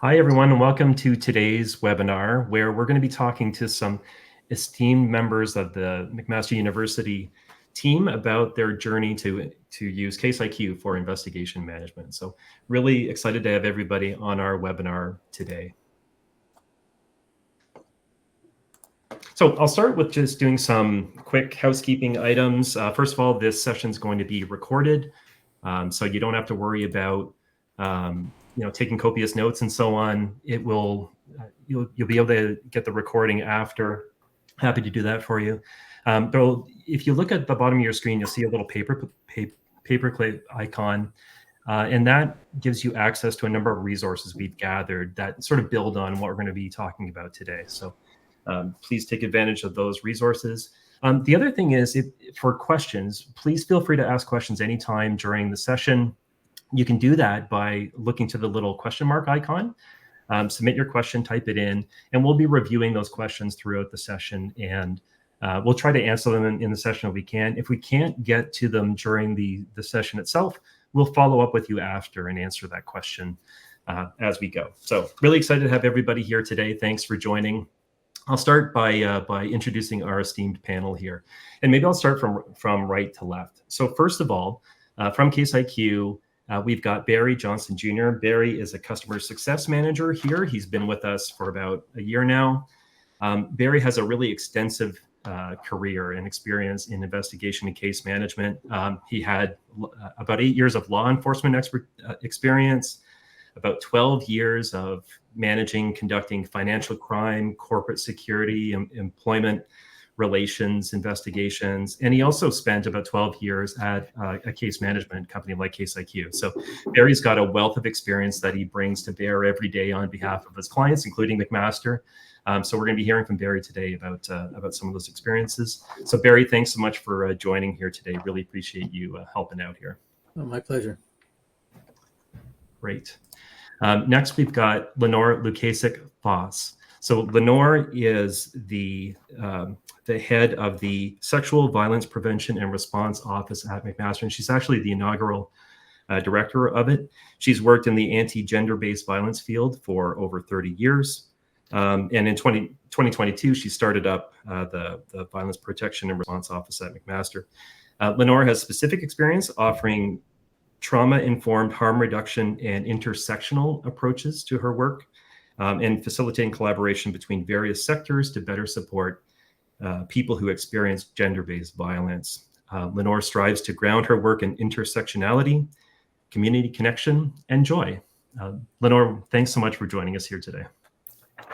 Hi, everyone, and welcome to today's webinar, where we're going to be talking to some esteemed members of the McMaster University team about their journey to use Case IQ for investigation management. So really excited to have everybody on our webinar today. So I'll start with just doing some quick housekeeping items. First of all, this session is going to be recorded, so you don't have to worry about taking copious notes and so on. It will you'll be able to get the recording after. Happy to do that for you. But if you look at the bottom of your screen, you'll see a little paperclip icon. And that gives you access to a number of resources we've gathered that sort of build on what we're going to be talking about today. So please take advantage of those resources. The other thing is, for questions, please feel free to ask questions anytime during the session. You can do that by looking to the little question mark icon. Submit your question, type it in, and we'll be reviewing those questions throughout the session. And we'll try to answer them in the session if we can. If we can't get to them during the session itself, we'll follow up with you after and answer that question as we go. So really excited to have everybody here today. Thanks for joining. I'll start by introducing our esteemed panel here. And maybe I'll start from right to left. So first of all, from Case IQ, we've got Barry Johnson Jr. Barry is a customer success manager here. He's been with us for about a year now. Barry has a really extensive career and experience in investigation and case management. He had about 8 years of law enforcement experience, about 12 years of managing, conducting financial crime, corporate security, employment relations investigations. And he also spent about 12 years at a case management company like Case IQ. So Barry's got a wealth of experience that he brings to bear every day on behalf of his clients, including McMaster. So we're going to be hearing from Barry today about some of those experiences. So Barry, thanks so much for joining here today. Really appreciate you helping out here. Oh, my pleasure. Great. Next, we've got Lenore Lukasik-Foss. So Lenore is the head of the Sexual Violence Prevention and Response Office at McMaster, and she's actually the inaugural director of it. She's worked in the anti-gender-based violence field for over 30 years. And in 2022, she started up the Violence Protection and Response Office at McMaster. Lenore has specific experience offering trauma-informed harm reduction and intersectional approaches to her work, and facilitating collaboration between various sectors to better support people who experience gender-based violence. Lenore strives to ground her work in intersectionality, community connection, and joy. Lenore, thanks so much for joining us here today.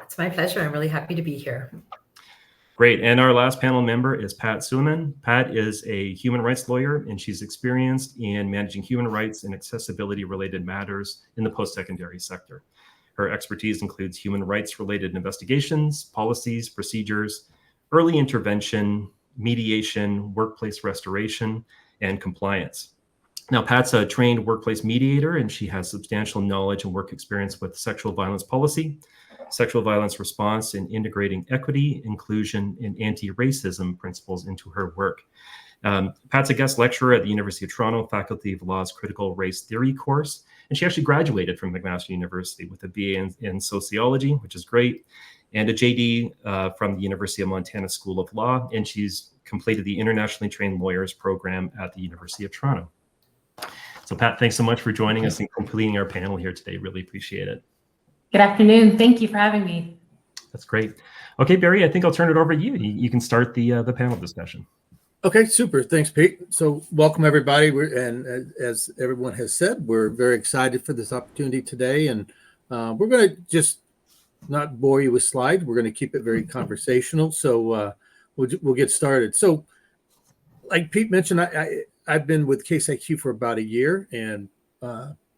It's my pleasure. I'm really happy to be here. Great. And our last panel member is Pat Suleiman. Pat is a human rights lawyer, and she's experienced in managing human rights and accessibility-related matters in the post-secondary sector. Her expertise includes human rights-related investigations, policies, procedures, early intervention, mediation, workplace restoration, and compliance. Now, Pat's a trained workplace mediator, and she has substantial knowledge and work experience with sexual violence policy, sexual violence response, and integrating equity, inclusion, and anti-racism principles into her work. Pat's a guest lecturer at the University of Toronto Faculty of Law's Critical Race Theory course, and she actually graduated from McMaster University with a BA in sociology, which is great, and a JD from the University of Montana School of Law, and she's completed the Internationally Trained Lawyers program at the University of Toronto. So Pat, thanks so much for joining us and completing our panel here today. Really appreciate it. Good afternoon. Thank you for having me. That's great. Okay, Barry, I think I'll turn it over to you. You can start the panel discussion. Okay, super. Thanks, Pete. So welcome, everybody. And as everyone has said, we're very excited for this opportunity today. And we're going to just not bore you with slides. We're going to keep it very conversational. So we'll get started. So like Pete mentioned, I've been with Case IQ for about a year. And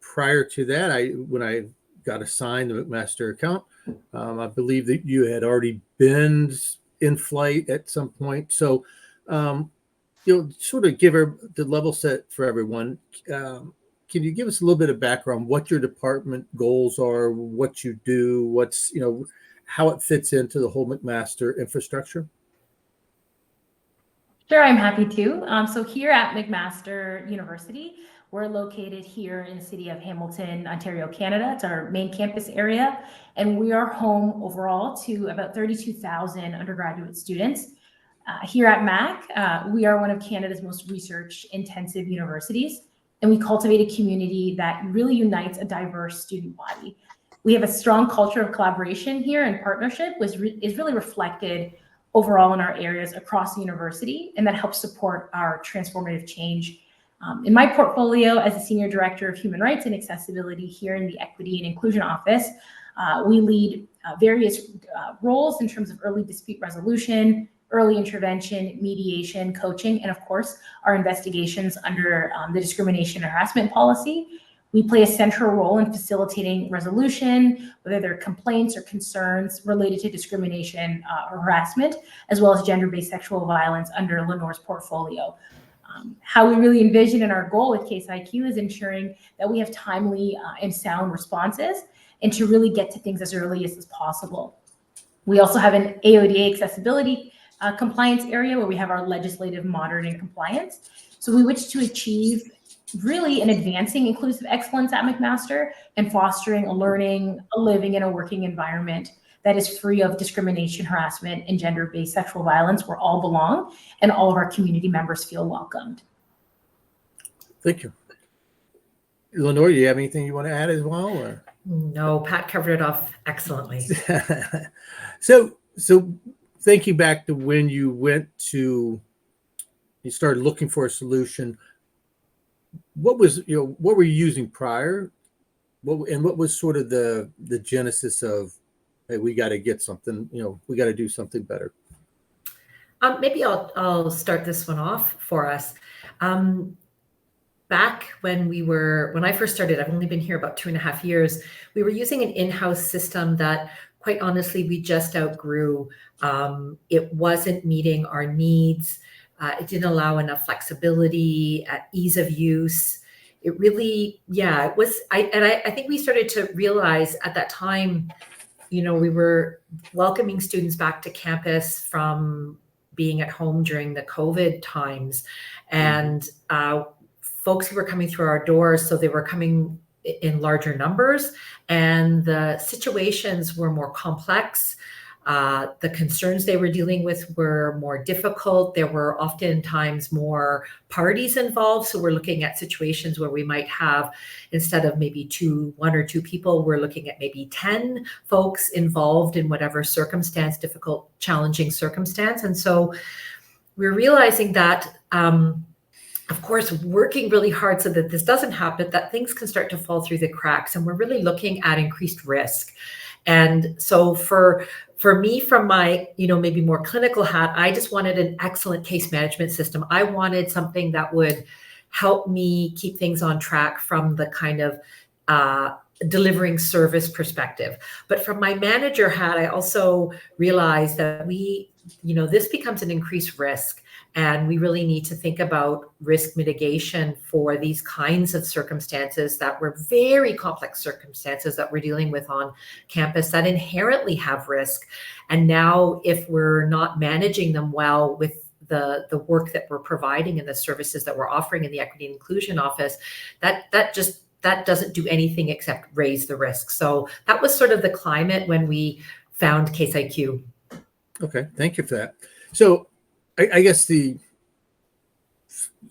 prior to that, when I got assigned the McMaster account, I believe that you had already been in flight at some point. So sort of give her the level set for everyone. Can you give us a little bit of background, what your department goals are, what you do, how it fits into the whole McMaster infrastructure? Sure, I'm happy to. So here at McMaster University, we're located here in the city of Hamilton, Ontario, Canada. It's our main campus area, and we are home overall to about 32,000 undergraduate students. Here at MAC, we are one of Canada's most research-intensive universities, and we cultivate a community that really unites a diverse student body. We have a strong culture of collaboration here, and partnership is really reflected overall in our areas across the university, and that helps support our transformative change. In my portfolio as a Senior Director of Human Rights and Accessibility here in the Equity and Inclusion Office, we lead various roles in terms of early dispute resolution, early intervention, mediation, coaching, and of course, our investigations under the discrimination and harassment policy. We play a central role in facilitating resolution, whether they're complaints or concerns related to discrimination or harassment, as well as gender-based sexual violence under Lenore's portfolio. How we really envision and our goal with Case IQ is ensuring that we have timely and sound responses and to really get to things as early as possible. We also have an AODA accessibility compliance area where we have our legislative monitoring compliance. So we wish to achieve really an advancing inclusive excellence at McMaster and fostering a learning, a living, and a working environment that is free of discrimination, harassment, and gender-based sexual violence, where all belong and all of our community members feel welcomed. Thank you. Lenore, do you have anything you want to add as well? Or? No, Pat covered it off excellently. So thinking back to when you started looking for a solution, what was, what were you using prior? What was sort of the genesis of, hey, we got to get something, we got to do something better? Maybe I'll start this one off for us. Back when I first started, I've only been here about 2.5 years, we were using an in-house system that quite honestly, we just outgrew. It wasn't meeting our needs. It didn't allow enough flexibility, ease of use. It really, it was, I think we started to realize at that time, we were welcoming students back to campus from being at home during the COVID times, and folks were coming through our doors, so they were coming in larger numbers, and the situations were more complex. The concerns they were dealing with were more difficult. There were oftentimes more parties involved. So we're looking at situations where we might have, instead of maybe 1 or 2 people, we're looking at maybe 10 folks involved in whatever circumstance, difficult, challenging circumstance. And so we're realizing that, of course, working really hard so that this doesn't happen, that things can start to fall through the cracks. And we're really looking at increased risk. And so for me, from my, maybe more clinical hat, I just wanted an excellent case management system. I wanted something that would help me keep things on track from the kind of delivering service perspective. But from my manager hat, I also realized that this becomes an increased risk. And we really need to think about risk mitigation for these kinds of circumstances that were very complex circumstances that we're dealing with on campus that inherently have risk. And now if we're not managing them well with the work that we're providing and the services that we're offering in the Equity and Inclusion Office, that doesn't do anything except raise the risk. So that was sort of the climate when we found Case IQ. Okay, thank you for that. So I guess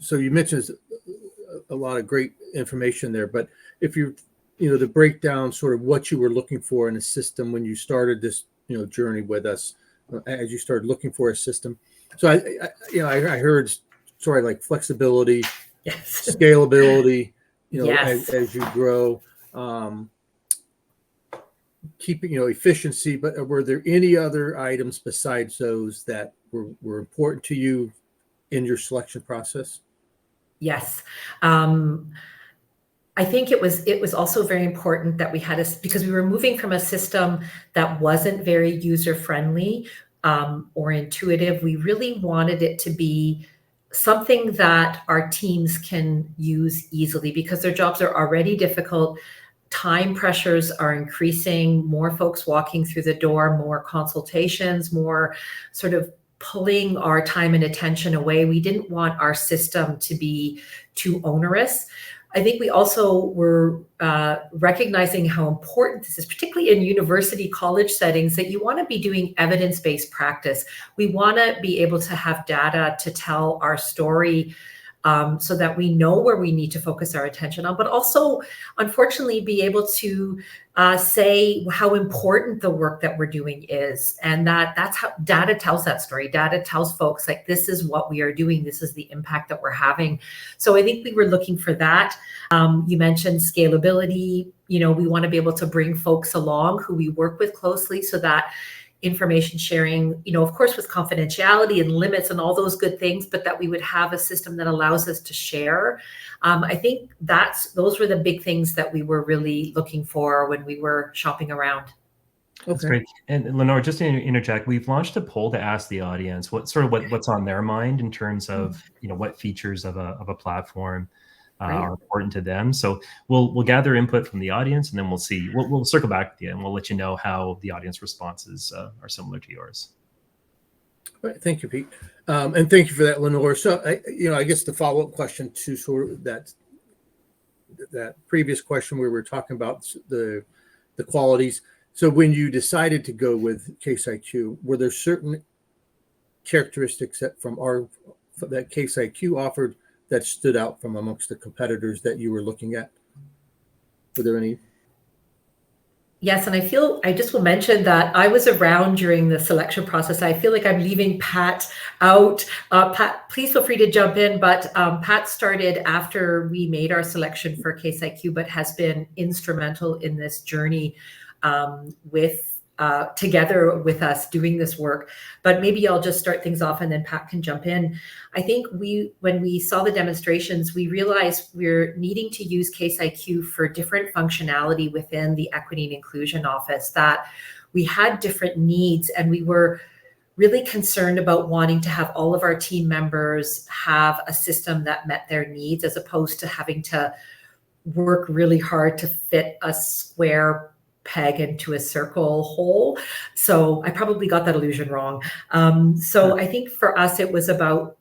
so you mentioned a lot of great information there, but if the breakdown sort of what you were looking for in a system when you started this, journey with us, as you started looking for a system. So I heard sort of like flexibility, yes, scalability, yes, as you grow, keeping, efficiency, but were there any other items besides those that were important to you in your selection process? Yes. I think it was also very important that we had because we were moving from a system that wasn't very user-friendly or intuitive. We really wanted it to be something that our teams can use easily because their jobs are already difficult. Time pressures are increasing, more folks walking through the door, more consultations, more sort of pulling our time and attention away. We didn't want our system to be too onerous. I think we also were recognizing how important this is, particularly in university college settings, that you want to be doing evidence-based practice. We want to be able to have data to tell our story, so that we know where we need to focus our attention on, but also, unfortunately, be able to say how important the work that we're doing is. And that's how data tells that story. Data tells folks, like, this is what we are doing. This is the impact that we're having. So I think we were looking for that. You mentioned scalability. We want to be able to bring folks along who we work with closely, so that information sharing, of course, with confidentiality and limits and all those good things, but that we would have a system that allows us to share. I think those were the big things that we were really looking for when we were shopping around. That's great. And Lenore, just to interject, we've launched a poll to ask the audience what's on their mind in terms of what features of a platform are important to them. So we'll gather input from the audience, and then we'll see. We'll circle back with you, and we'll let you know how the audience responses are similar to yours. All right, thank you, Pete, and thank you for that, Lenore. So I guess the follow-up question to sort of that previous question where we were talking about the qualities. So when you decided to go with Case IQ, were there certain characteristics that Case IQ offered that stood out from amongst the competitors that you were looking at? Were there any? Yes, and I just will mention that I was around during the selection process. I feel like I'm leaving Pat out. Pat, please feel free to jump in, but Pat started after we made our selection for Case IQ, but has been instrumental in this journey together with us doing this work. But maybe I'll just start things off and then Pat can jump in. I think when we saw the demonstrations, we realized we're needing to use Case IQ for different functionality within the Equity and Inclusion Office, that we had different needs, and we were really concerned about wanting to have all of our team members have a system that met their needs, as opposed to having to work really hard to fit a square peg into a circle hole. So I probably got that illusion wrong. So I think for us, it was about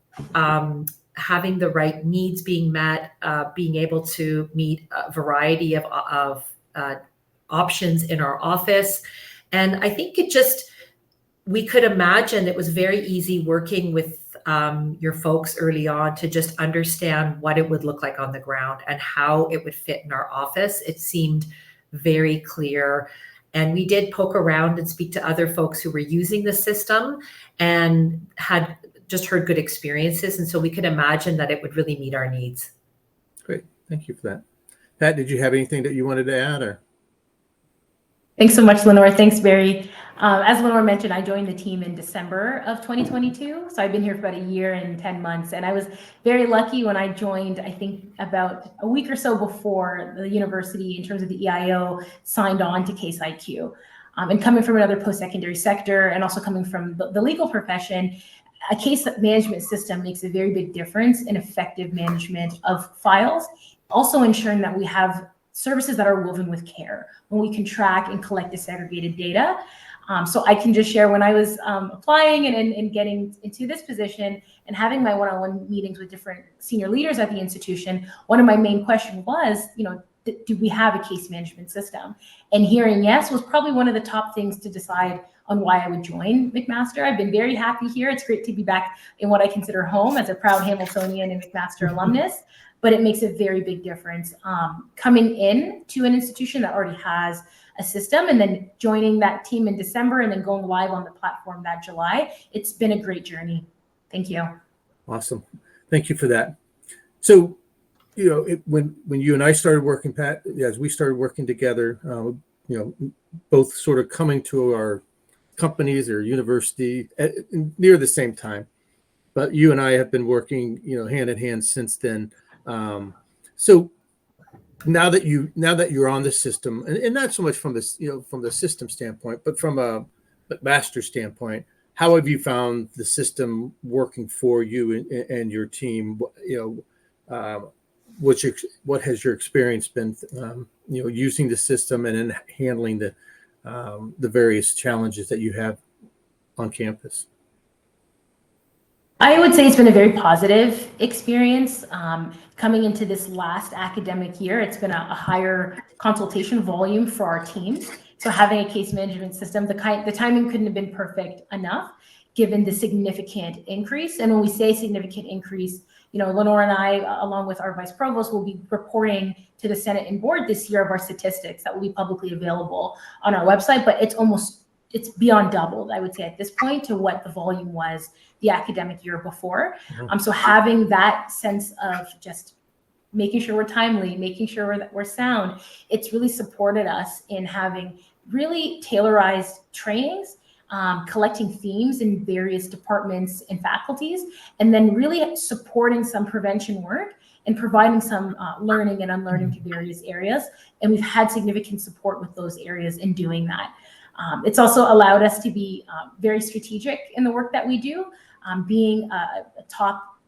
having the right needs being met, being able to meet a variety of options in our office. And I think we could imagine it was very easy working with your folks early on to just understand what it would look like on the ground and how it would fit in our office. It seemed very clear. And we did poke around and speak to other folks who were using the system and had just heard good experiences. And so we could imagine that it would really meet our needs. Great. Thank you for that. Pat, did you have anything that you wanted to add? Or? Thanks so much, Lenore. Thanks, Barry. As Lenore mentioned, I joined the team in December of 2022. So I've been here for about a year and 10 months. And I was very lucky when I joined, I think about a week or so before the university, in terms of the EIO, signed on to Case IQ. And coming from another post-secondary sector, and also coming from the legal profession, a case management system makes a very big difference in effective management of files, also ensuring that we have services that are woven with care, when we can track and collect disaggregated data. So I can just share, when I was applying and getting into this position and having my one-on-one meetings with different senior leaders at the institution, one of my main questions was, do we have a case management system? And hearing yes was probably one of the top things to decide on why I would join McMaster. I've been very happy here. It's great to be back in what I consider home as a proud Hamiltonian and McMaster alumnus, but it makes a very big difference coming in to an institution that already has a system, and then joining that team in December and then going live on the platform that July. It's been a great journey. Thank you. Awesome. Thank you for that. So, when you and I started working, Pat, as we started working together, both sort of coming to our companies or university near the same time, but you and I have been working, hand in hand since then. So now that you're on the system, and not so much from this, from the system standpoint, but from a McMaster standpoint, how have you found the system working for you and your team? What has your experience been, using the system and in handling the various challenges that you have on campus? I would say it's been a very positive experience. Coming into this last academic year, it's been a higher consultation volume for our teams. So having a case management system, the timing couldn't have been perfect enough given the significant increase. And when we say significant increase, Lenore and I, along with our vice provost, will be reporting to the Senate and board this year of our statistics that will be publicly available on our website, but it's beyond doubled, I would say, at this point to what the volume was the academic year before. So having that sense of just making sure we're timely, making sure that we're sound, it's really supported us in having really tailorized trainings, collecting themes in various departments and faculties, and then really supporting some prevention work and providing some learning and unlearning to various areas. And we've had significant support with those areas in doing that. It's also allowed us to be very strategic in the work that we do. Being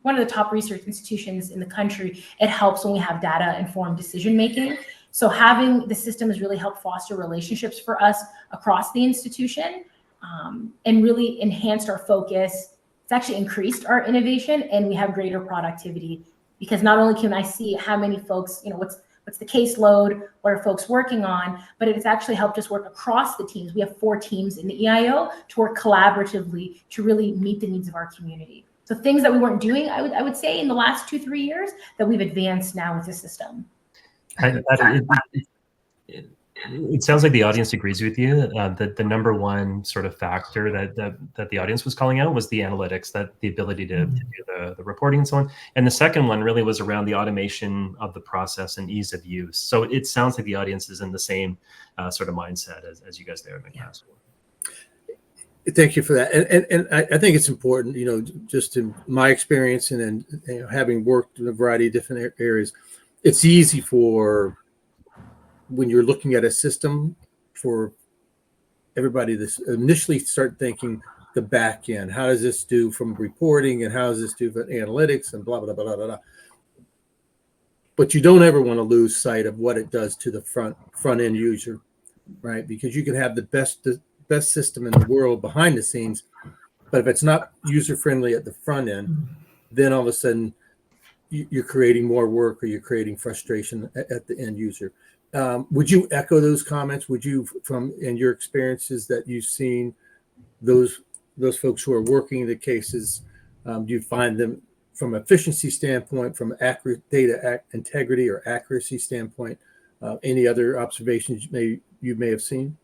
one of the top research institutions in the country, it helps when we have data-informed decision-making. So having the system has really helped foster relationships for us across the institution and really enhanced our focus. It's actually increased our innovation, and we have greater productivity because not only can I see how many folks, what's the caseload, what are folks working on, but it's actually helped us work across the teams. We have 4 teams in the EIO to work collaboratively to really meet the needs of our community. So things that we weren't doing, I would say, in the last 2-3 years that we've advanced now with the system. It sounds like the audience agrees with you that the number one sort of factor that the audience was calling out was the analytics, that the ability to do the reporting and so on. And the second one really was around the automation of the process and ease of use. So it sounds like the audience is in the same sort of mindset as you guys there at McMaster. Thank you for that. And I think it's important, just in my experience and then having worked in a variety of different areas, it's easy for when you're looking at a system for everybody to initially start thinking the back end. How does this do from reporting and how does this do for analytics and blah, blah, blah, blah, blah. But you don't ever want to lose sight of what it does to the front end user, right? Because you can have the best system in the world behind the scenes, but if it's not user friendly at the front end, then all of a sudden you're creating more work or you're creating frustration at the end user. Would you echo those comments? Would you, from in your experiences that you've seen, those folks who are working the cases, do you find them from efficiency standpoint, from accurate data integrity or accuracy standpoint, any other observations you may have seen?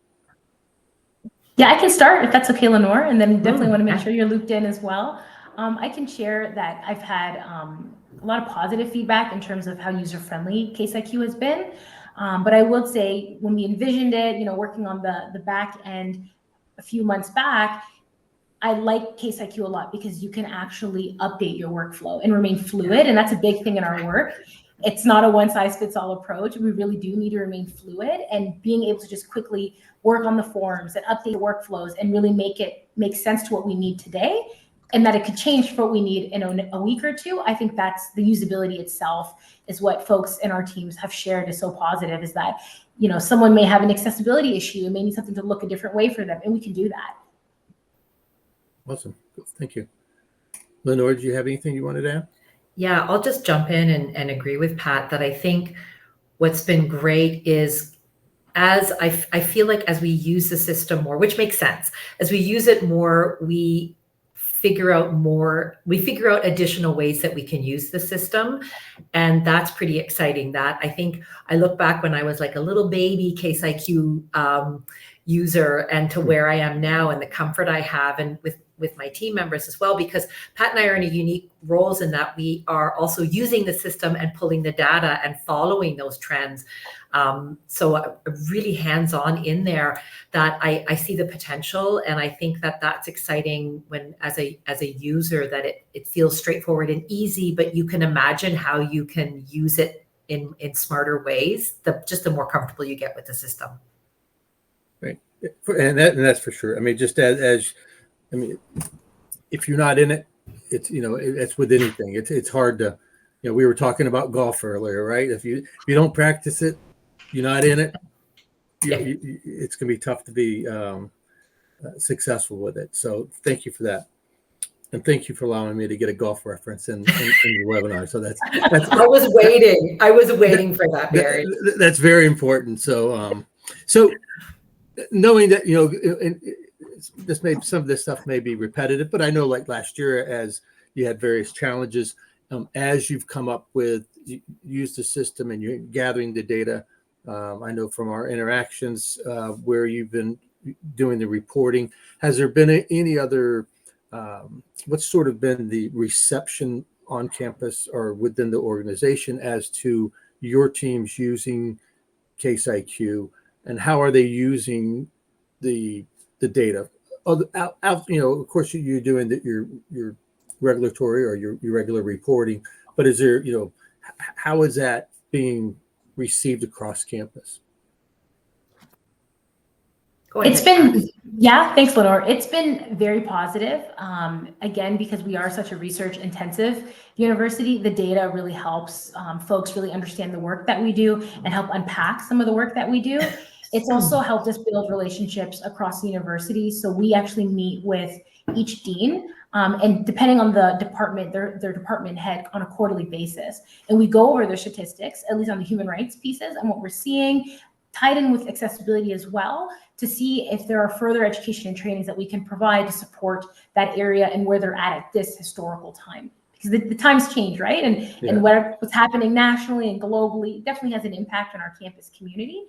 Yeah, I can start if that's okay, Lenore, and then definitely want to make sure you're looped in as well. I can share that I've had a lot of positive feedback in terms of how user-friendly Case IQ has been. But I will say when we envisioned it, working on the back end a few months back, I like Case IQ a lot because you can actually update your workflow and remain fluid. And that's a big thing in our work. It's not a one-size-fits-all approach. We really do need to remain fluid, and being able to just quickly work on the forms and update workflows and really make sense to what we need today, and that it could change for what we need in a week or two. I think that's the usability itself is what folks in our teams have shared is so positive, is that, someone may have an accessibility issue and may need something to look a different way for them, and we can do that. Awesome. Thank you. Lenore, do you have anything you wanted to add? Yeah, I'll just jump in and agree with Pat that I think what's been great is I feel like as we use the system more, which makes sense, as we use it more, we figure out additional ways that we can use the system. And that's pretty exciting. That I think I look back when I was like a little baby Case IQ user and to where I am now and the comfort I have and with my team members as well, because Pat and I are in a unique roles in that we are also using the system and pulling the data and following those trends. So really hands-on in there that I see the potential. And I think that that's exciting when as a user that it feels straightforward and easy, but you can imagine how you can use it in smarter ways, the more comfortable you get with the system. Right. And that's for sure. I mean, just if you're not in it, it's, it's with anything. It's hard to, we were talking about golf earlier, right? If you don't practice it, you're not in it. It's going to be tough to be successful with it. So thank you for that. And thank you for allowing me to get a golf reference in your webinar. So that's I was waiting for that, Barry. That's very important. So so knowing that, you know, some of this stuff may be repetitive, but I know like last year, as you had various challenges, as you've come up with, use the system and you're gathering the data. I know from our interactions where you've been doing the reporting, has there been any other, what's sort of been the reception on campus or within the organization as to your teams using Case IQ, and how are they using the data? You know, of course, you're doing your regulatory or your regular reporting, but is there, you know, how is that being received across campus? It's been, yeah, thanks, Lenore. It's been very positive. Again, because we are such a research intensive university, the data really helps folks really understand the work that we do and help unpack some of the work that we do. It's also helped us build relationships across the university. So we actually meet with each dean and depending on the department, their department head on a quarterly basis. And we go over their statistics, at least on the human rights pieces and what we're seeing, tied in with accessibility as well, to see if there are further education and trainings that we can provide to support that area and where they're at this historical time. Because the times change, right? And what's happening nationally and globally definitely has an impact on our campus community.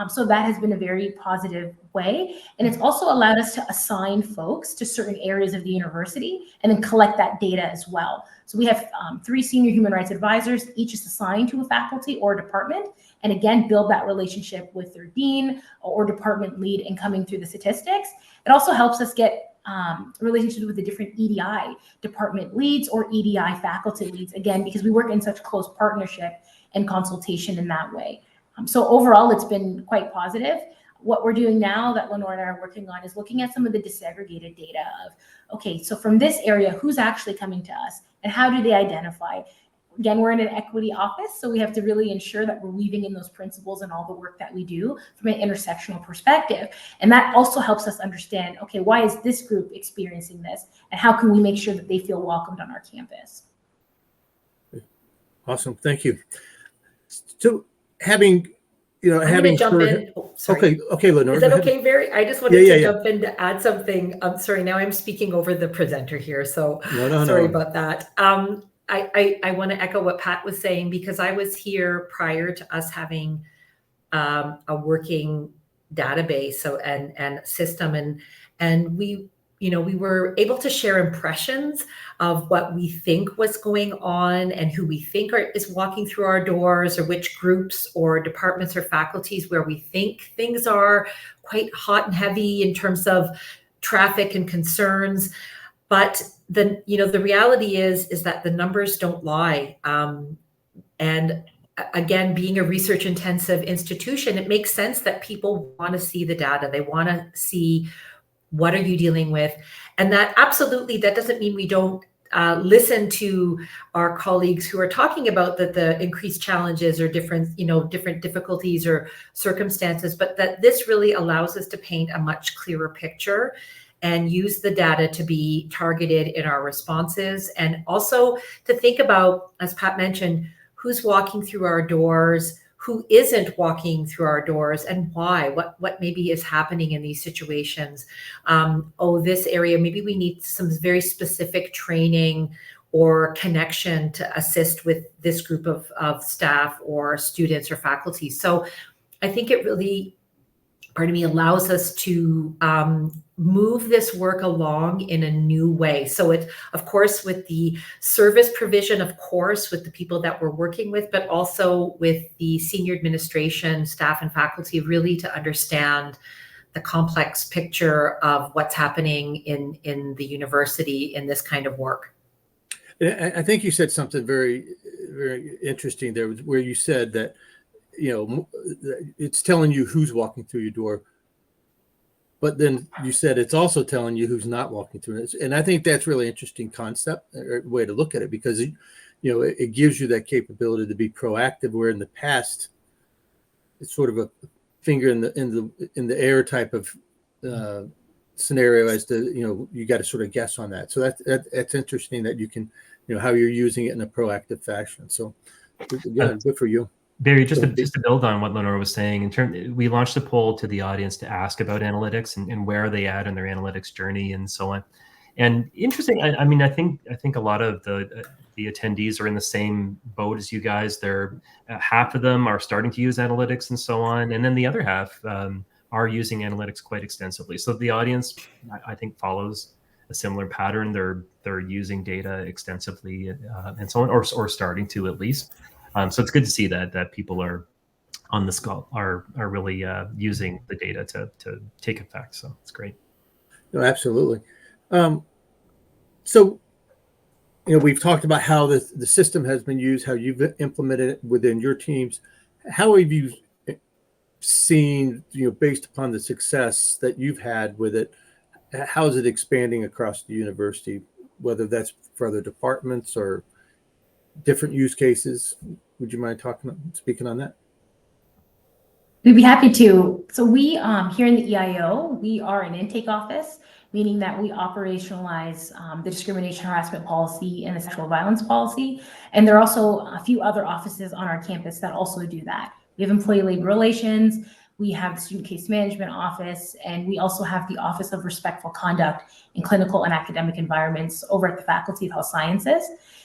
So that has been a very positive way. And it's also allowed us to assign folks to certain areas of the university and then collect that data as well. So we have 3 senior human rights advisors, each is assigned to a faculty or a department, and again, build that relationship with their dean or department lead in coming through the statistics. It also helps us get relationships with the different EDI department leads or EDI faculty leads, again, because we work in such close partnership and consultation in that way. So overall, it's been quite positive. What we're doing now that Lenore and I are working on is looking at some of the disaggregated data of, okay, so from this area, who's actually coming to us and how do they identify? Again, we're in an equity office, so we have to really ensure that we're weaving in those principles and all the work that we do from an intersectional perspective. And that also helps us understand, okay, why is this group experiencing this? And how can we make sure that they feel welcomed on our campus? Awesome, thank you. So having, you know, I'm going to jump in. Oh, sorry. Okay, Lenore. Is that okay, Barry? I just wanted to jump in to add something. I'm sorry, now I'm speaking over the presenter here, so sorry about that. I want to echo what Pat was saying, because I was here prior to us having a working database and system, and we, you know, we were able to share impressions of what we think was going on and who we think is walking through our doors, or which groups or departments or faculties where we think things are quite hot and heavy in terms of traffic and concerns. But the reality is that the numbers don't lie. And again, being a research intensive institution, it makes sense that people want to see the data. They want to see, what are you dealing with? And that absolutely, that doesn't mean we don't listen to our colleagues who are talking about the increased challenges or different difficulties or circumstances, but that this really allows us to paint a much clearer picture and use the data to be targeted in our responses. And also to think about, as Pat mentioned, who's walking through our doors, who isn't walking through our doors, and why, what maybe is happening in these situations. This area, maybe we need some very specific training or connection to assist with this group of staff or students or faculty. So I think it really, allows us to move this work along in a new way. So it, of course, with the service provision, of course, with the people that we're working with, but also with the senior administration, staff and faculty, really to understand the complex picture of what's happening in the university in this kind of work. I think you said something very, very interesting there, where you said that, you know, it's telling you who's walking through your door, but then you said it's also telling you who's not walking through it. And I think that's really interesting concept or way to look at it, because it gives you that capability to be proactive, where in the past it's sort of a finger in the air type of scenario as to, you got to sort of guess on that. So that's interesting that you can, how you're using it in a proactive fashion. So yeah, good for you. Barry, just to build on what Lenore was saying, we launched a poll to the audience to ask about analytics and where are they at in their analytics journey and so on. And interesting, I think a lot of the attendees are in the same boat as you guys. They're half of them are starting to use analytics and so on, and then the other half are using analytics quite extensively. So the audience, I think, follows a similar pattern. They're using data extensively and so on, or starting to at least. So it's good to see that people are on the skull are really using the data to take effect. So it's great. No, absolutely. So we've talked about how the system has been used, how you've implemented it within your teams. How have you seen, based upon the success that you've had with it, how is it expanding across the university, whether that's for other departments or different use cases? Would you mind speaking on that? We'd be happy to. So we, here in the EIO, we are an intake office, meaning that we operationalize the discrimination harassment policy and the sexual violence policy. And there are also a few other offices on our campus that also do that. We have employee labor relations, we have the student case management office, and we also have the Office of Respectful Conduct in Clinical and Academic Environments over at the Faculty of Health Sciences.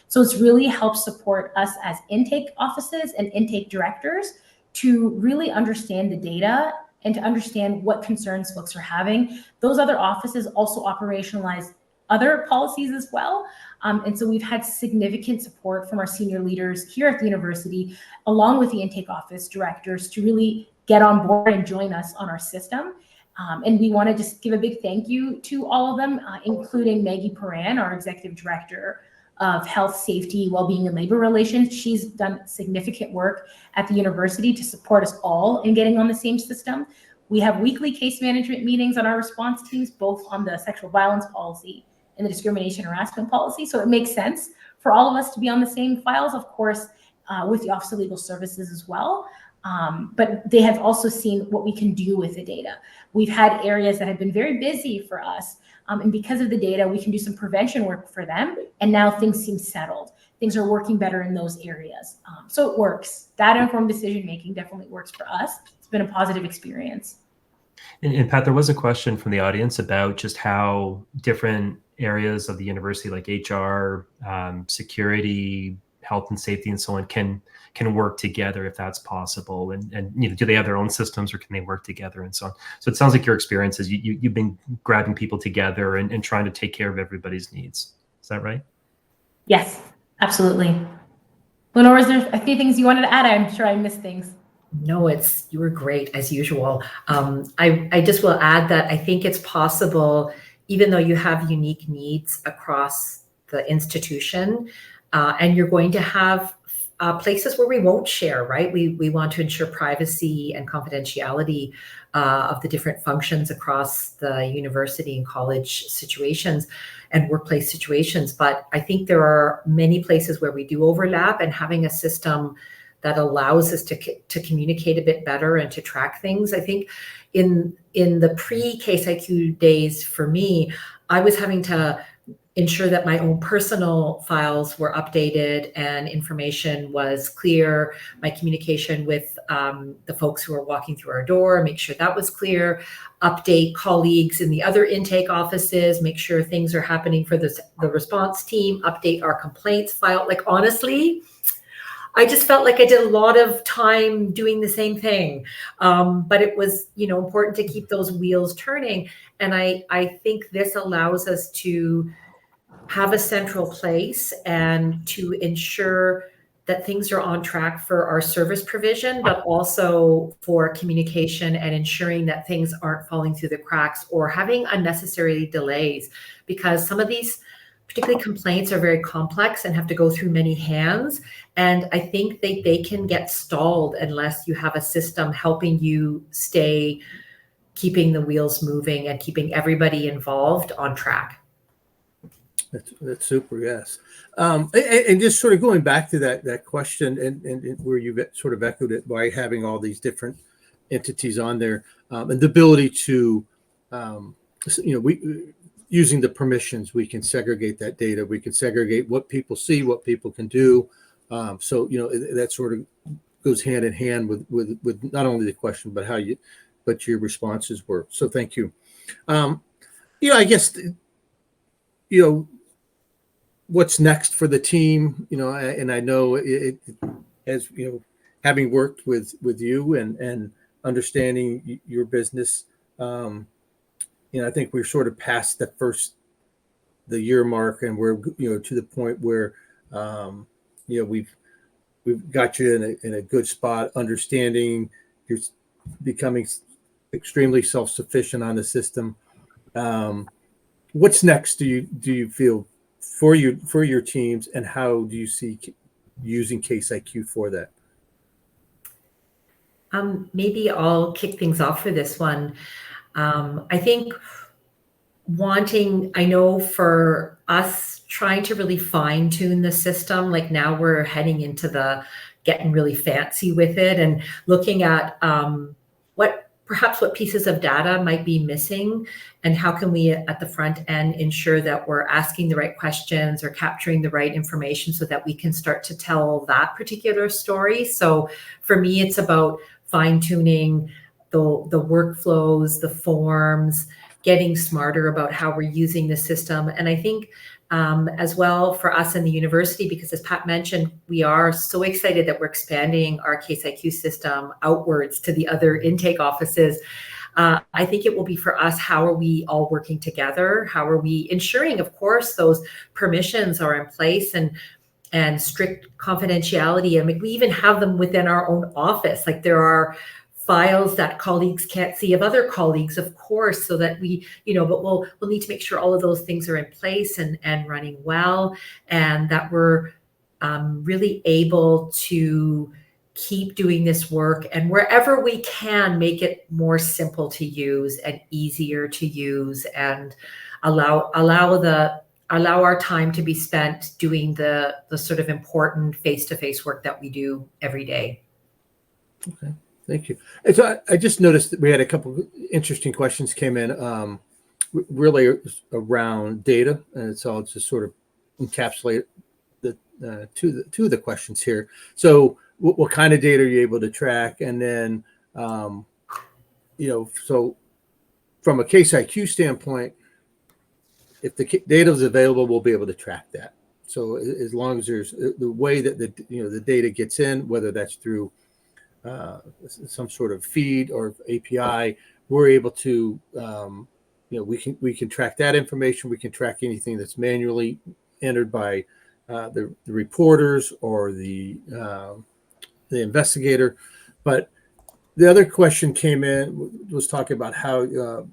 So it's really helped support us as intake offices and intake directors to really understand the data and to understand what concerns folks are having. Those other offices also operationalize other policies as well. And so we've had significant support from our senior leaders here at the university, along with the intake office directors, to really get on board and join us on our system. And we want to just give a big thank you to all of them, including Maggie Paran, our executive director of health, safety, well-being, and labor relations. She's done significant work at the university to support us all in getting on the same system. We have weekly case management meetings on our response teams, both on the sexual violence policy and the discrimination harassment policy. So it makes sense for all of us to be on the same files, of course, with the Office of Legal Services as well. But they have also seen what we can do with the data. We've had areas that have been very busy for us, and because of the data, we can do some prevention work for them. And now things seem settled. Things are working better in those areas. So it works. Data-informed decision-making definitely works for us. It's been a positive experience. And Pat, there was a question from the audience about just how different areas of the university, like HR, security, health and safety, and so on, can work together if that's possible. And do they have their own systems, or can they work together and so on? So it sounds like your experience is you've been grabbing people together and trying to take care of everybody's needs. Is that right? Yes, absolutely. Lenore, is there a few things you wanted to add? I'm sure I missed things. No, you were great as usual. I just will add that I think it's possible, even though you have unique needs across the institution, and you're going to have places where we won't share, right? We want to ensure privacy and confidentiality of the different functions across the university and college situations and workplace situations. But I think there are many places where we do overlap, and having a system that allows us to communicate a bit better and to track things. I think in the pre-Case IQ days for me, I was having to ensure that my own personal files were updated and information was clear. My communication with the folks who are walking through our door, make sure that was clear. Update colleagues in the other intake offices, make sure things are happening for the response team, update our complaints file. Like, honestly, I just felt like I did a lot of time doing the same thing. But it was, important to keep those wheels turning. And I think this allows us to have a central place and to ensure that things are on track for our service provision, but also for communication and ensuring that things aren't falling through the cracks or having unnecessary delays, because some of these particularly complaints are very complex and have to go through many hands. And I think they can get stalled unless you have a system helping you stay keeping the wheels moving and keeping everybody involved on track. That's super, yes. And just sort of going back to that question and where you've sort of echoed it by having all these different entities on there, and the ability to we using the permissions, we can segregate that data. We can segregate what people see, what people can do. So that sort of goes hand in hand with not only the question, but but your responses were. So thank you. I guess what's next for the team, and I know it as having worked with you and understanding your business, I think we're sort of past the year mark, and we're to the point where we've got you in a good spot, understanding you're becoming extremely self-sufficient on the system. What's next? Do you feel for your teams, and how do you see using Case IQ for that? Maybe I'll kick things off for this one. I think I know for us trying to really fine tune the system, like now we're heading into getting really fancy with it and looking at what pieces of data might be missing, and how can we at the front end ensure that we're asking the right questions or capturing the right information so that we can start to tell that particular story. So for me, it's about fine tuning the workflows, the forms, getting smarter about how we're using the system. And I think as well for us in the university, because as Pat mentioned, we are so excited that we're expanding our Case IQ system outwards to the other intake offices. I think it will be for us, how are we all working together? How are we ensuring, of course, those permissions are in place and strict confidentiality. I mean, we even have them within our own office. Like there are files that colleagues can't see of other colleagues, of course, so that we, but we'll need to make sure all of those things are in place and running well, and that we're really able to keep doing this work, and wherever we can make it more simple to use and easier to use, and allow our time to be spent doing the sort of important face-to-face work that we do every day. Okay. Thank you. And so I just noticed that we had a couple of interesting questions came in, really around data, and so I'll just sort of encapsulate two of the questions here. So, what kind of data are you able to track? And then, so from a Case IQ standpoint, if the data is available, we'll be able to track that. So as long as there's the way that the data gets in, whether that's through some sort of feed or API, we're able to, we can track that information. We can track anything that's manually entered by the reporters or the investigator. But the other question came in was talking about how,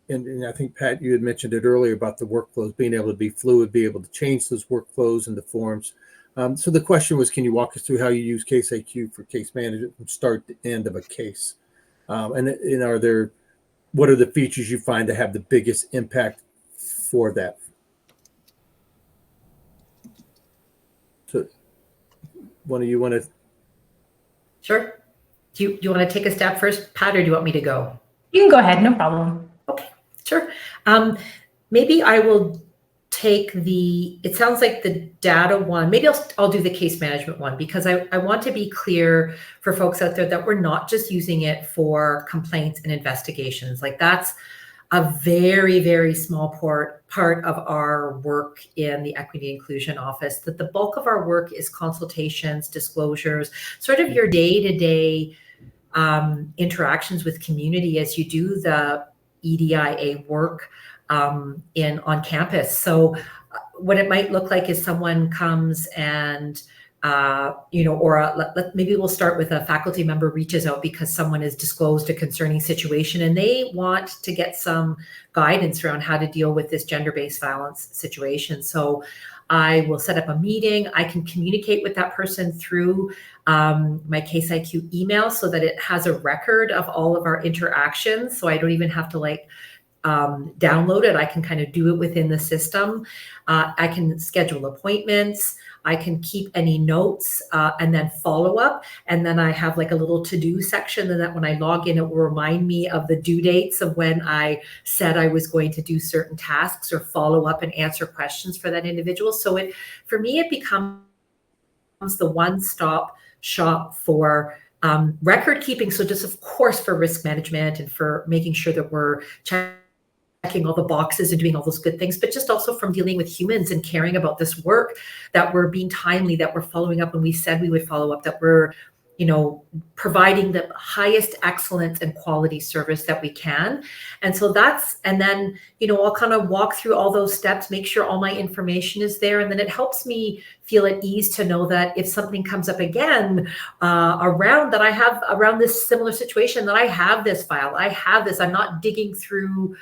and I think, Pat, you had mentioned it earlier about the workflows being able to be fluid, be able to change those workflows and the forms. So the question was, can you walk us through how you use Case IQ for case management from start to end of a case? And what are the features you find to have the biggest impact for that? So one of you want to? Sure. Do you want to take a step first, Pat, or do you want me to go? You can go ahead, no problem. Okay, sure. Maybe I will take it sounds like the data one. Maybe I'll do the case management one, because I want to be clear for folks out there that we're not just using it for complaints and investigations. Like that's a very, very small part of our work in the Equity Inclusion Office, that the bulk of our work is consultations, disclosures, sort of your day-to-day interactions with community as you do the EDIA work on campus. So what it might look like is someone comes and maybe we'll start with a faculty member reaches out because someone has disclosed a concerning situation and they want to get some guidance around how to deal with this gender-based violence situation. So I will set up a meeting. I can communicate with that person through my Case IQ email so that it has a record of all of our interactions. So I don't even have to download it. I can kind of do it within the system. I can schedule appointments. I can keep any notes and then follow up. And then I have like a little to-do section, and that when I log in, it will remind me of the due dates of when I said I was going to do certain tasks or follow up and answer questions for that individual. So for me, it becomes the one-stop shop for record keeping. So just, of course, for risk management and for making sure that we're checking all the boxes and doing all those good things, but just also from dealing with humans and caring about this work, that we're being timely, that we're following up when we said we would follow up, that we're, providing the highest excellence and quality service that we can. And so and then, I'll kind of walk through all those steps, make sure all my information is there. And then it helps me feel at ease to know that if something comes up again around this similar situation, that I have this file, I'm not digging through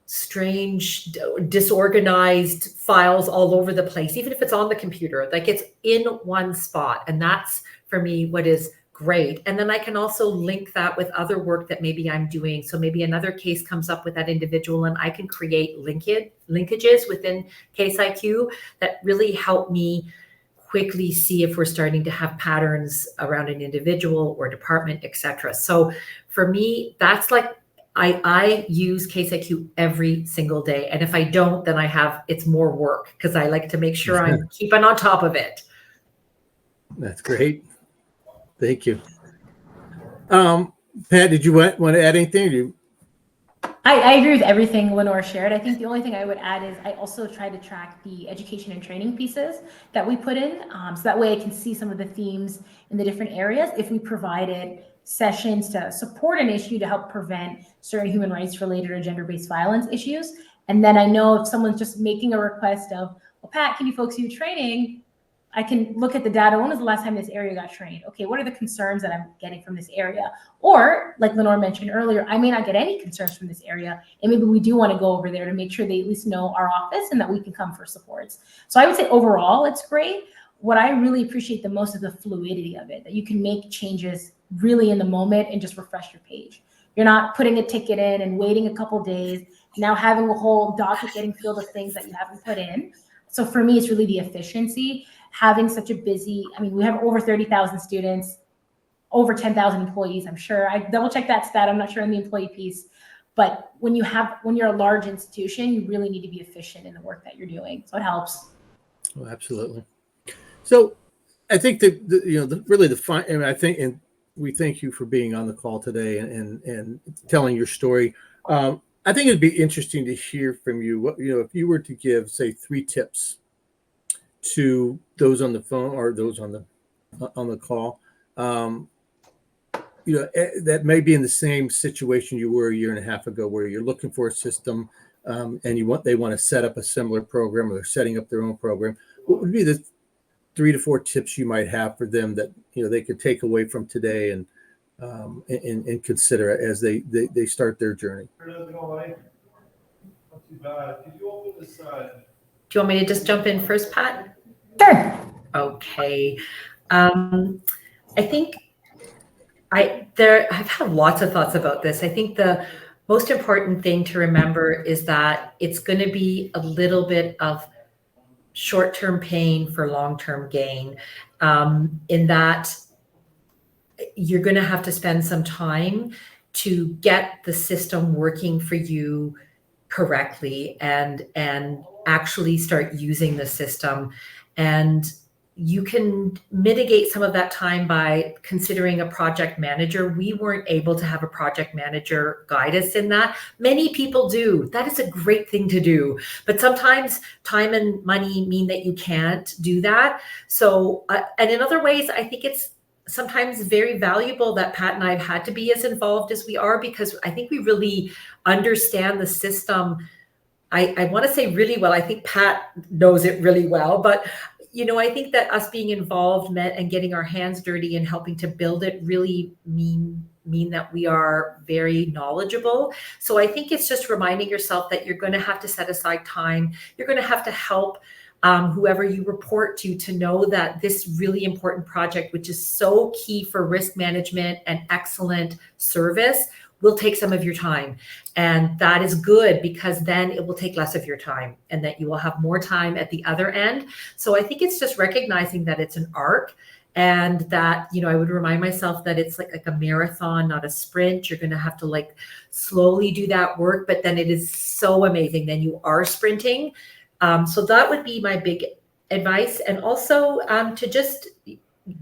strange, disorganized files all over the place, even if it's on the computer, like it's in one spot. And that's, for me, what is great. And then I can also link that with other work that maybe I'm doing. So maybe another case comes up with that individual, and I can create linkages within Case IQ that really help me quickly see if we're starting to have patterns around an individual or department, etc. So for me, that's like, I use Case IQ every single day. And if I don't, then it's more work, because I like to make sure I'm keeping on top of it. That's great. Thank you. Pat, did you want to add anything? I agree with everything Lenore shared. I think the only thing I would add is I also try to track the education and training pieces that we put in. So that way I can see some of the themes in the different areas. If we provided sessions to support an issue to help prevent certain human rights related or gender-based violence issues. And then I know if someone's just making a request of, well, Pat, can you folks do training? I can look at the data. When was the last time this area got trained? Okay, what are the concerns that I'm getting from this area? Or like Lenore mentioned earlier, I may not get any concerns from this area, and maybe we do want to go over there to make sure they at least know our office and that we can come for supports. So I would say overall, it's great. What I really appreciate the most is the fluidity of it, that you can make changes really in the moment and just refresh your page. You're not putting a ticket in and waiting a couple days, now having a whole docket getting filled of things that you haven't put in. So for me, it's really the efficiency. Having such a busy, we have over 30,000 students, over 10,000 employees, I'm sure. I double checked that stat. I'm not sure on the employee piece. But when you're a large institution, you really need to be efficient in the work that you're doing. So it helps. Oh, absolutely. So I think that, I think, and we thank you for being on the call today and telling your story. I think it'd be interesting to hear from you. What, if you were to give, say, 3 tips to those on the phone or those on the call, that may be in the same situation you were a year and a half ago, where you're looking for a system and they want to set up a similar program, or they're setting up their own program. What would be the 3 to 4 tips you might have for them that they could take away from today and consider as they start their journey? Do you want me to just jump in first, Pat? Sure. Okay. I think I've had lots of thoughts about this. I think the most important thing to remember is that it's going to be a little bit of short-term pain for long-term gain, in that you're going to have to spend some time to get the system working for you correctly and actually start using the system. And you can mitigate some of that time by considering a project manager. We weren't able to have a project manager guide us in that. Many people do. That is a great thing to do. But sometimes time and money mean that you can't do that. So, and in other ways, I think it's sometimes very valuable that Pat and I have had to be as involved as we are, because I think we really understand the system. I want to say really well. I think Pat knows it really well, but I think that us being involved and getting our hands dirty and helping to build it really mean that we are very knowledgeable. So I think it's just reminding yourself that you're going to have to set aside time. You're going to have to help whoever you report to know that this really important project, which is so key for risk management and excellent service, will take some of your time. And that is good because then it will take less of your time and that you will have more time at the other end. So I think it's just recognizing that it's an arc and that, I would remind myself that it's like a marathon, not a sprint. You're going to have to like slowly do that work, but then it is so amazing. Then you are sprinting. So that would be my big advice. And also to just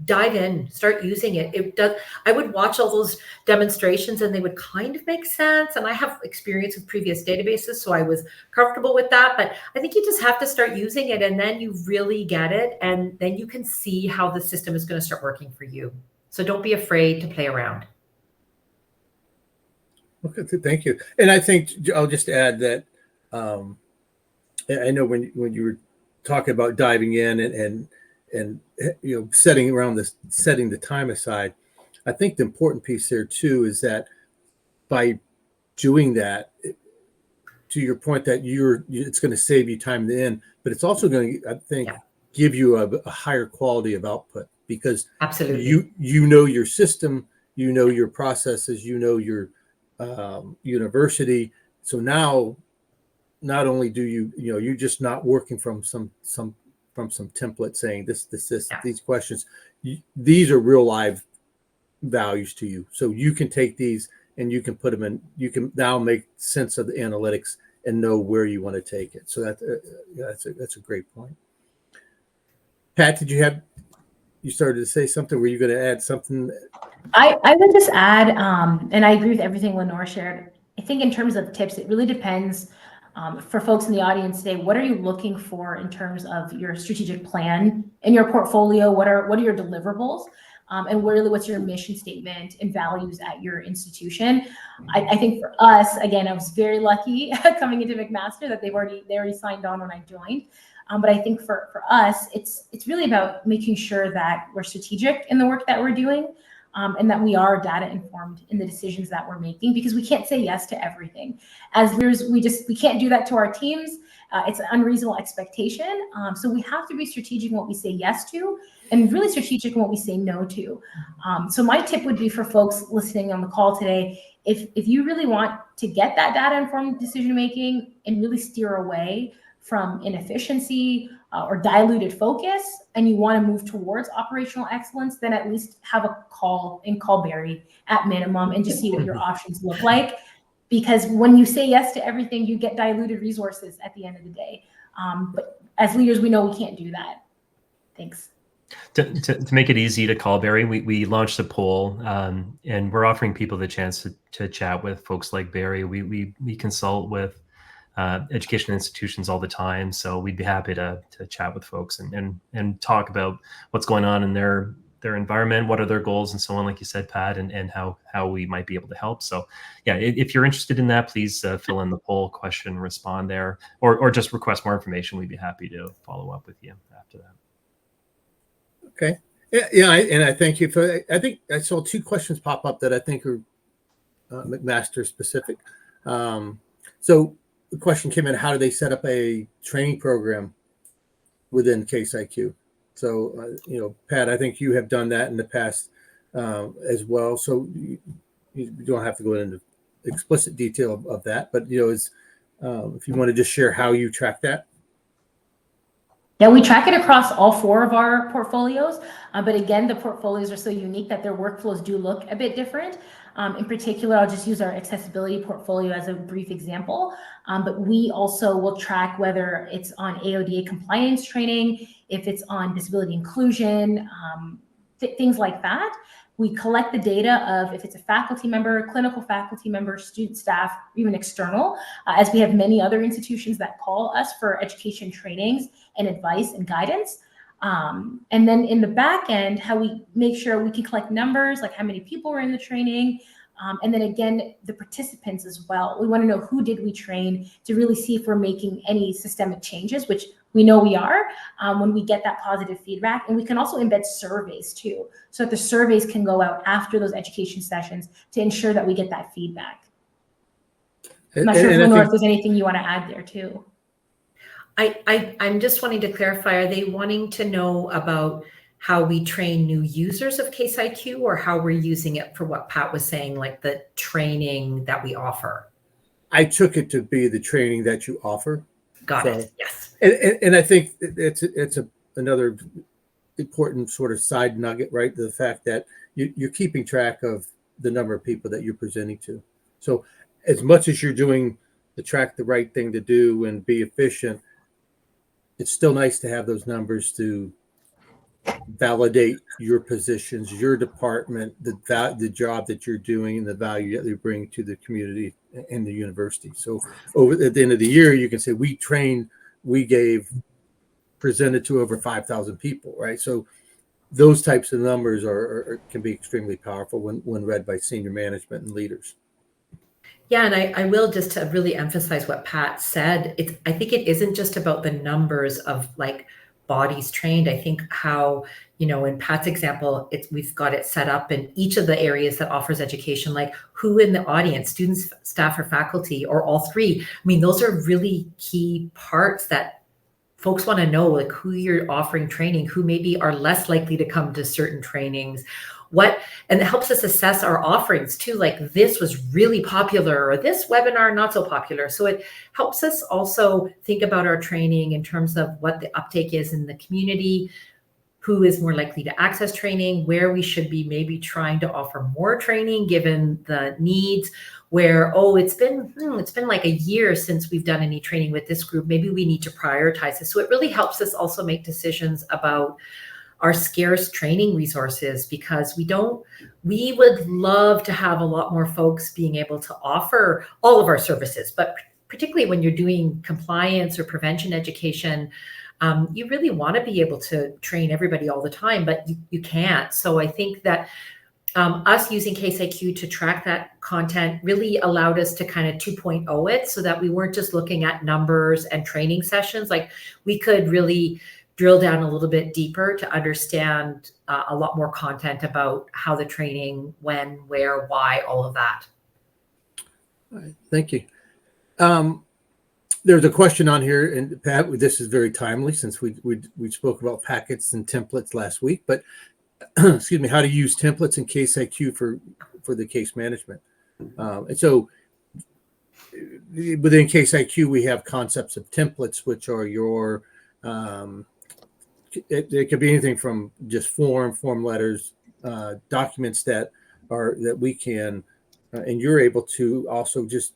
dive in, start using it. I would watch all those demonstrations and they would kind of make sense. And I have experience with previous databases, so I was comfortable with that. But I think you just have to start using it and then you really get it. And then you can see how the system is going to start working for you. So don't be afraid to play around. Okay, thank you. And I think I'll just add that I know when you were talking about diving in and setting the time aside, I think the important piece there too is that by doing that, to your point that it's going to save you time in the end, but it's also going to, I think, give you a higher quality of output because absolutely you know your system, you know your processes, you know your university. So now, not only do you're just not working from some template saying this, these questions. These are real live values to you. So you can take these and you can put them in. You can now make sense of the analytics and know where you want to take it. So that's a great point. Pat, you started to say something? Were you going to add something? I would just add, and I agree with everything Lenore shared. I think in terms of tips, it really depends. For folks in the audience today, what are you looking for in terms of your strategic plan in your portfolio? What are your deliverables? And really, what's your mission statement and values at your institution? I think for us, again, I was very lucky coming into McMaster that they already signed on when I joined. But I think for us, it's really about making sure that we're strategic in the work that we're doing. And that we are data informed in the decisions that we're making, because we can't say yes to everything. As leaders, we can't do that to our teams. It's an unreasonable expectation. So we have to be strategic in what we say yes to, and really strategic in what we say no to. So my tip would be for folks listening on the call today, if you really want to get that data informed decision making and really steer away from inefficiency or diluted focus, and you want to move towards operational excellence, then at least have a call Barry at minimum and just see what your options look like. Because when you say yes to everything, you get diluted resources at the end of the day. But as leaders, we know we can't do that. Thanks. To make it easy to call Barry, we launched a poll, and we're offering people the chance to chat with folks like Barry. We consult with education institutions all the time, so we'd be happy to chat with folks and talk about what's going on in their environment, what are their goals, and so on, like you said, Pat, and how we might be able to help. So yeah, if you're interested in that, please fill in the poll question, respond there, or just request more information. We'd be happy to follow up with you after that. Okay. Yeah, and I thank you for. I think I saw two questions pop up that I think are McMaster specific. So the question came in: how do they set up a training program within Case IQ? So Pat, I think you have done that in the past as well. So you don't have to go into explicit detail of that, but if you want to just share how you track that. Yeah, we track it across all 4 of our portfolios, but again, the portfolios are so unique that their workflows do look a bit different. In particular, I'll just use our accessibility portfolio as a brief example, but we also will track whether it's on AODA compliance training, if it's on disability inclusion, things like that. We collect the data of if it's a faculty member, clinical faculty member, student, staff, even external, as we have many other institutions that call us for education trainings and advice and guidance. And then in the back end, how we make sure we can collect numbers, like how many people were in the training. And then again, the participants as well. We want to know who did we train to really see if we're making any systemic changes, which we know we are when we get that positive feedback. And we can also embed surveys too, so that the surveys can go out after those education sessions to ensure that we get that feedback. I'm not sure, Lenore, if there's anything you want to add there too. I'm just wanting to clarify, are they wanting to know about how we train new users of Case IQ, or how we're using it for what Pat was saying, like the training that we offer? I took it to be the training that you offer. Got So, it. Yes. And I think it's another important sort of side nugget, right? The fact that you're keeping track of the number of people that you're presenting to. So as much as you're doing the track the right thing to do and be efficient, it's still nice to have those numbers to validate your positions, your department, the job that you're doing, and the value that you bring to the community and the university. So at the end of the year, you can say we presented to over 5,000 people, right? So those types of numbers can be extremely powerful when read by senior management and leaders. Yeah, and I will, just to really emphasize what Pat said, I think it isn't just about the numbers of like bodies trained. I think how, in Pat's example, we've got it set up in each of the areas that offers education, like who in the audience, students, staff, or faculty, or all three. I mean, those are really key parts that folks want to know, like who you're offering training, who maybe are less likely to come to certain trainings. And it helps us assess our offerings too, like this was really popular or this webinar not so popular. So it helps us also think about our training in terms of what the uptake is in the community, who is more likely to access training, where we should be maybe trying to offer more training given the needs, where, it's been like a year since we've done any training with this group. Maybe we need to prioritize this. So it really helps us also make decisions about our scarce training resources, because we would love to have a lot more folks being able to offer all of our services, but particularly when you're doing compliance or prevention education, you really want to be able to train everybody all the time, but you can't. So I think that us using Case IQ to track that content really allowed us to kind of 2.0 it, so that we weren't just looking at numbers and training sessions. Like we could really drill down a little bit deeper to understand a lot more content about how the training, when, where, why, all of that. All right, thank you. There's a question on here, and Pat, this is very timely since we spoke about packets and templates last week, but excuse me, how to use templates in Case IQ for the case management. And so within Case IQ, we have concepts of templates, which are your it could be anything from just form letters, documents that we can, and you're able to also just,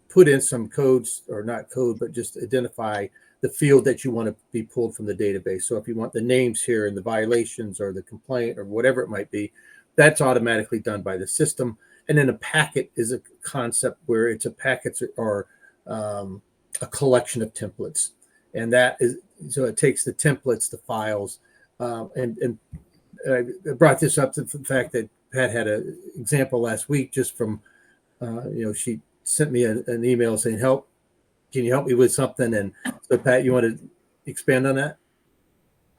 put in some codes, or not code, but just identify the field that you want to be pulled from the database. So if you want the names here and the violations or the complaint or whatever it might be, that's automatically done by the system. And then a packet is a concept where it's packets or a collection of templates. And that is, so it takes the templates, the files, and I brought this up to the fact that Pat had an example last week just from, she sent me an email saying, can you help me with something? And so Pat, you want to expand on that?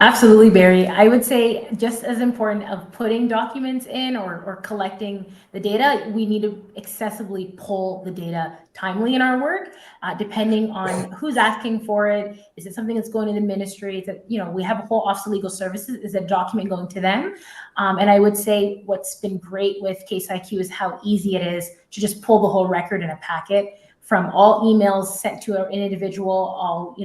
Absolutely, Barry. I would say just as important of putting documents in or collecting the data, we need to accessibly pull the data timely in our work, depending on who's asking for it. Is it something that's going to the ministry? Is it, we have a whole Office of Legal Services. Is a document going to them? And I would say what's been great with Case IQ is how easy it is to just pull the whole record in a packet, from all emails sent to an individual, all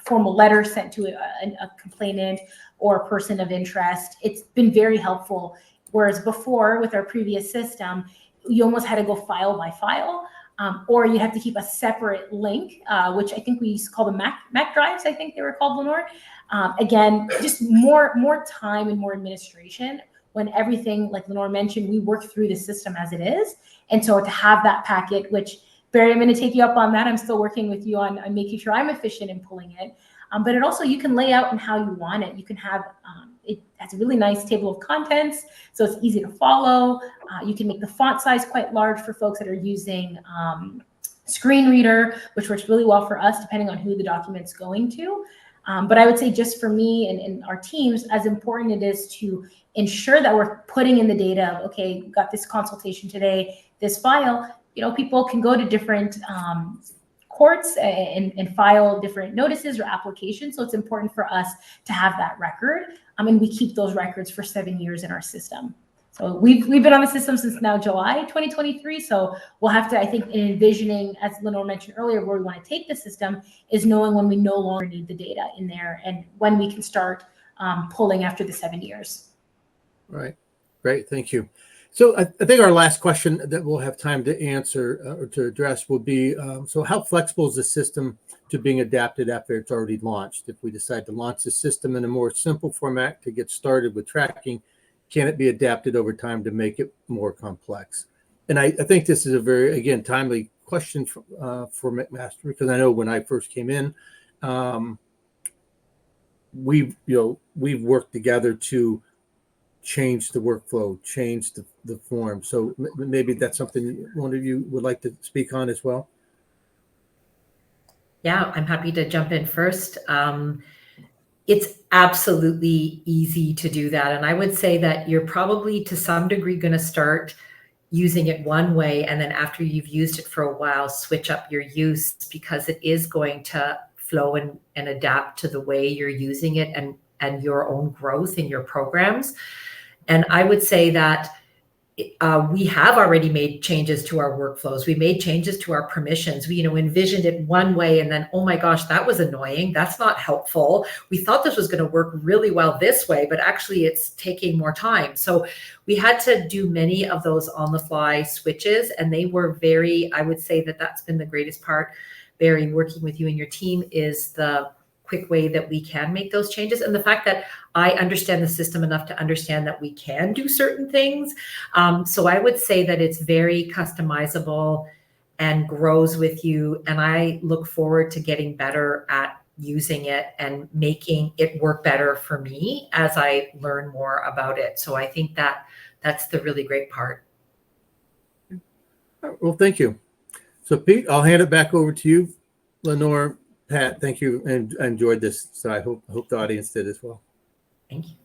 formal letters sent to a complainant or a person of interest. It's been very helpful. Whereas before, with our previous system, you almost had to go file by file, or you have to keep a separate link, which I think we used to call the Mac drives. I think they were called, Lenore. Again, just more time and more administration. When everything, like Lenore mentioned, we work through the system as it is, and so to have that packet, which Barry, I'm going to take you up on that. I'm still working with you on making sure I'm efficient in pulling it. But it also, you can lay out in how you want it. You can have, it has a really nice table of contents, so it's easy to follow. You can make the font size quite large for folks that are using screen reader, which works really well for us, depending on who the document's going to. But I would say just for me and our teams, as important it is to ensure that we're putting in the data of, okay, got this consultation today, this file. People can go to different reports and file different notices or applications. So it's important for us to have that record. And we keep those records for 7 years in our system. So we've been on the system since now July 2023. So we'll have to, I think, in envisioning, as Lenore mentioned earlier, where we want to take the system is knowing when we no longer need the data in there and when we can start pulling after the 7 years. Right. Great. Thank you. So I think our last question that we'll have time to answer or to address will be, so how flexible is the system to being adapted after it's already launched? If we decide to launch the system in a more simple format to get started with tracking, can it be adapted over time to make it more complex? And I think this is a very, again, timely question for McMaster, because I know when I first came in, we've worked together to change the workflow, change the form. So maybe that's something one of you would like to speak on as well. Yeah, I'm happy to jump in first. It's absolutely easy to do that. And I would say that you're probably to some degree going to start using it one way. And then after you've used it for a while, switch up your use, because it is going to flow and adapt to the way you're using it and your own growth in your programs. And I would say that we have already made changes to our workflows. We made changes to our permissions. We, envisioned it one way and then, oh my gosh, that was annoying. That's not helpful. We thought this was going to work really well this way, but actually it's taking more time. So we had to do many of those on the fly switches, and they were I would say that that's been the greatest part, Barry, working with you and your team, is the quick way that we can make those changes. And the fact that I understand the system enough to understand that we can do certain things. So I would say that it's very customizable and grows with you. And I look forward to getting better at using it and making it work better for me as I learn more about it. So I think that that's the really great part. Well, thank you. So Pete, I'll hand it back over to you. Lenore, Pat, thank you, and I enjoyed this. So I hope the audience did as well. Thank you.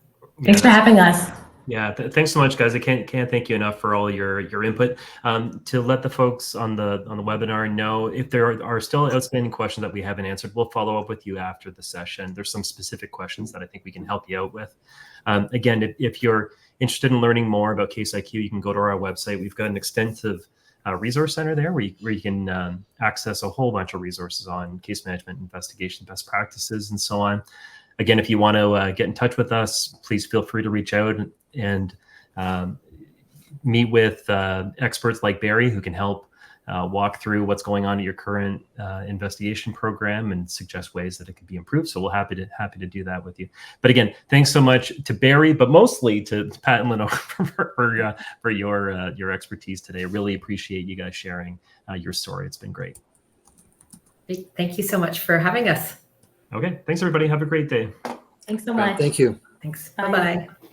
Thanks for having us. Yeah, thanks so much, guys. I can't thank you enough for all your input. To let the folks on the webinar know, if there are still outstanding questions that we haven't answered, we'll follow up with you after the session. There's some specific questions that I think we can help you out with. Again, if you're interested in learning more about Case IQ, you can go to our website. We've got an extensive resource center there where you can access a whole bunch of resources on case management, investigation, best practices, and so on. Again, if you want to get in touch with us, please feel free to reach out and meet with experts like Barry, who can help walk through what's going on in your current investigation program and suggest ways that it could be improved. So we're happy to do that with you. But again, thanks so much to Barry, but mostly to Pat and Lenore for your expertise today. Really appreciate you guys sharing your story. It's been great. Thank you so much for having us. Okay, thanks everybody. Have a great day. Thanks so much. Thank you. Thanks. Bye. Bye-bye.